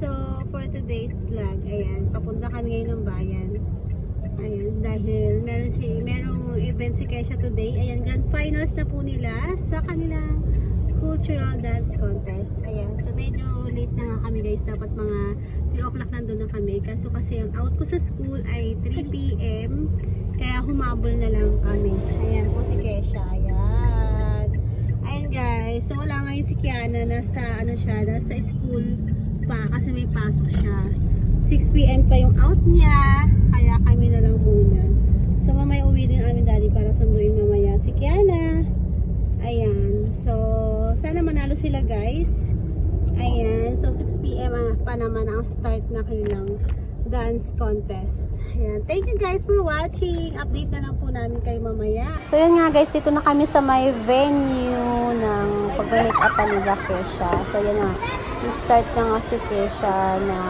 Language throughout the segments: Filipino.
So, for today's vlog, ayan, papunta kami ngayon ng bayan. Ayan, dahil merong event si Kesha today. Ayan, grand finals na po nila sa kanilang cultural dance contest. Ayan, so medyo late na nga kami guys. Dapat mga 3 o'clock nandun na kami. Kasi ang out ko sa school ay 3 p.m. Kaya humabol na lang kami. Ayan po si Kesha. Ayan. Ayan guys. So wala ngayon si Kiana. Nasa school pa kasi may pasok siya. 6 p.m. pa yung out niya. Kaya kami na lang muna. So mamaya uwi din amin daddy para sunduin mamaya si Kiana. Ayan. So sana manalo sila guys. Ayan. So 6 p.m. pa naman ang start na kanilang dance contest. Ayan. Thank you guys for watching. Update na lang po namin kayo mamaya. So yun nga guys, dito na kami sa may venue ng pag-make-upan ni Kesha. So yan na. Start na nga si Kesha na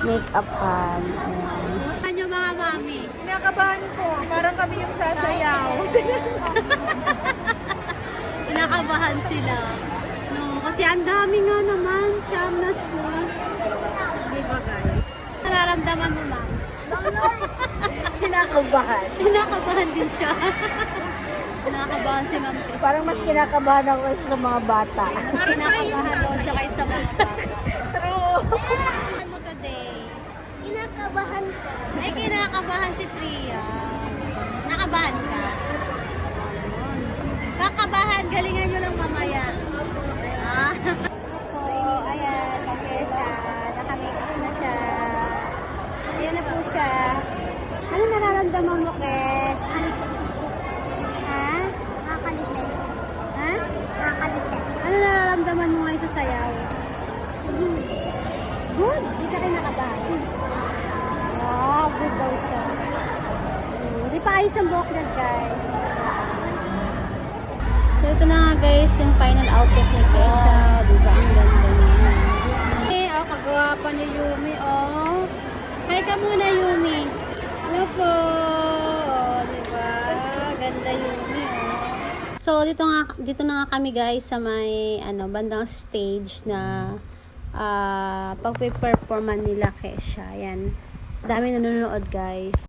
make-upan. Ayan. Ano yung mga mami? Kinakabahan ko. Parang kami yung sasayaw. Kinakabahan sila. No, kasi ang dami nga naman. Siyam na schools. Diba guys? Nararamdaman mo ma'am? Kinakabahan. Kinakabahan din siya. Kinakabahan si Ma'am Chris. Parang mas kinakabahan ako sa mga bata. Mas kinakabahan daw siya kaysa mga bata. True. Ano mo today? Kinakabahan ko. Ay, kinakabahan si Priya. Nakabahan ka? Ayun. Kakabahan, galingan nyo lang mamaya. Ah. So, ayan, Kesha. Nakamake-up na siya. Ayan na po siya. Ano nararamdaman mo, Kesh? Ha? Nakakalite. Ha? Nakakalite. Ano nararamdaman mo ngayon sa sayaw? Good? Hindi ka kinakabahan? Wow, good daw siya. Hindi pa ayos ang buhok na guys. So ito na nga guys, yung final outfit ni Kesha. Diba? Ang ganda niya. Oh, kagawa pa ni Yumi. Oh. Hi ka muna Yumi. Hello po. Oh, diba? Ganda Yumi. Oh. So dito na nga kami guys sa may bandang stage na pagpe-performan nila Kesha. Ayan. Dami nanonood guys.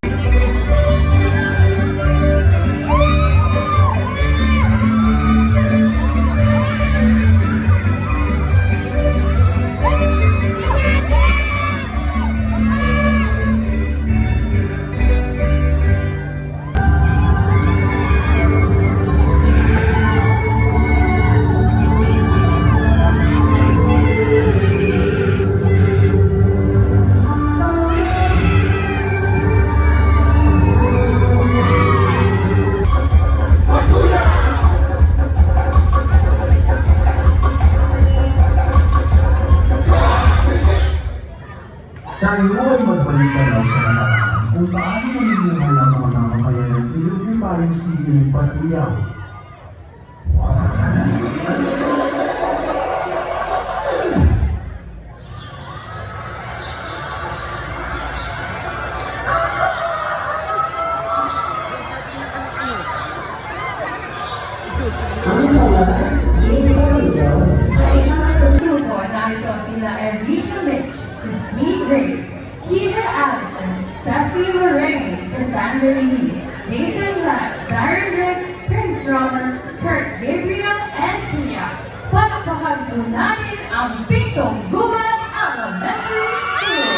Tayo ay magbalik-tanaw sa nakaraan kung paano naninihan ang mga namamayan ng ilumpipayong sige ng patuyaw. Ang palabas, hindi ko ito, ay isang grupo narito sila Ervisha Rich, Christine Grace, Keisha Allison, Steffi Lorraine, Cassandra Elise, Nathan Ladd, Darren Rick, Prince Robert, Kurt Gabriel, and Pia. Palakpakan po natin ang Pintong Gubat Elementary School!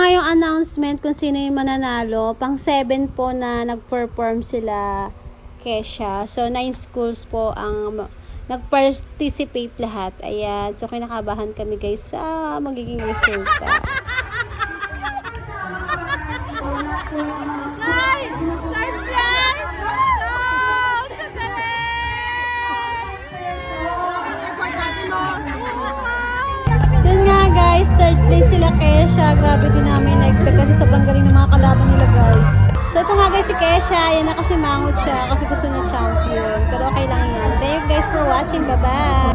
nga yung announcement kung sino yung mananalo. Pang 7 po na nag-perform sila, Kesha. So, 9 schools po ang nag-participate lahat. Ayan. So, kinakabahan kami guys sa magiging resulta. Yun nga guys, third place sila Kesha. Grabe din namin na-expect kasi sobrang galing ng mga kalaban nila guys. So ito nga guys si Kesha, yan na kasi mangot siya kasi gusto na champion. Pero okay lang yan. Thank you guys for watching. Bye-bye!